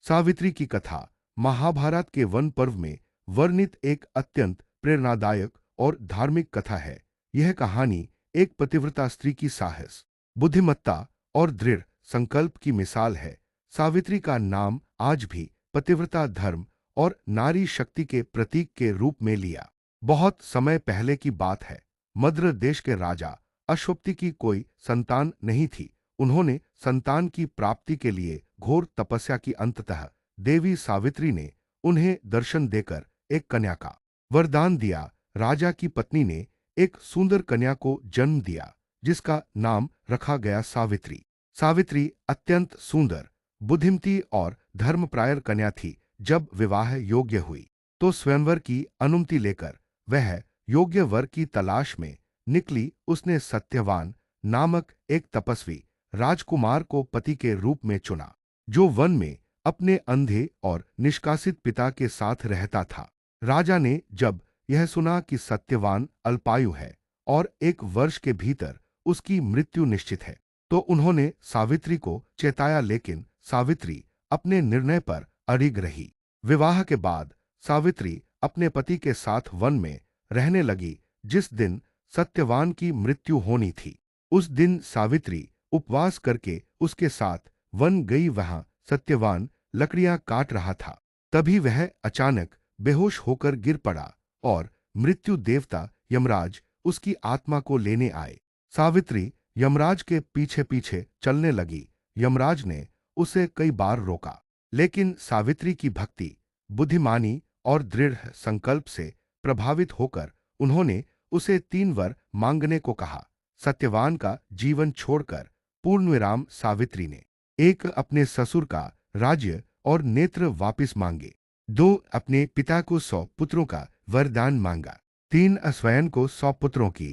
सावित्री की कथा महाभारत के वन पर्व में वर्णित एक अत्यंत प्रेरणादायक और धार्मिक कथा है। यह कहानी एक पतिव्रता स्त्री की साहस, बुद्धिमत्ता और दृढ़ संकल्प की मिसाल है। सावित्री का नाम आज भी पतिव्रता, धर्म और नारी शक्ति के प्रतीक के रूप में लिया। बहुत समय पहले की बात है। मद्र देश के राजा अश्वपति की कोई संतान नहीं थी। उन्होंने संतान की प्राप्ति के लिए घोर तपस्या की। अंततः देवी सावित्री ने उन्हें दर्शन देकर एक कन्या का वरदान दिया। राजा की पत्नी ने एक सुंदर कन्या को जन्म दिया, जिसका नाम रखा गया सावित्री। सावित्री अत्यंत सुंदर, बुद्धिमती और धर्मप्रायर कन्या थी। जब विवाह योग्य हुई तो स्वयंवर की अनुमति लेकर वह योग्य वर की तलाश में निकली। उसने सत्यवान नामक एक तपस्वी राजकुमार को पति के रूप में चुना, जो वन में अपने अंधे और निष्कासित पिता के साथ रहता था। राजा ने जब यह सुना कि सत्यवान अल्पायु है और 1 वर्ष के भीतर उसकी मृत्यु निश्चित है, तो उन्होंने सावित्री को चेताया, लेकिन सावित्री अपने निर्णय पर अडिग रही। विवाह के बाद सावित्री अपने पति के साथ वन में रहने लगी। जिस दिन सत्यवान की मृत्यु होनी थी, उस दिन सावित्री उपवास करके उसके साथ वन गई। वहां सत्यवान लकड़ियां काट रहा था। तभी वह अचानक बेहोश होकर गिर पड़ा और मृत्यु देवता यमराज उसकी आत्मा को लेने आए। सावित्री यमराज के पीछे पीछे चलने लगी। यमराज ने उसे कई बार रोका, लेकिन सावित्री की भक्ति, बुद्धिमानी और दृढ़ संकल्प से प्रभावित होकर उन्होंने उसे 3 वर मांगने को कहा। सत्यवान का जीवन छोड़कर पूर्णविराम सावित्री ने एक, अपने ससुर का राज्य और नेत्र वापिस मांगे। 2, अपने पिता को 100 पुत्रों का वरदान मांगा। 3, स्वयं को 100 पुत्रों की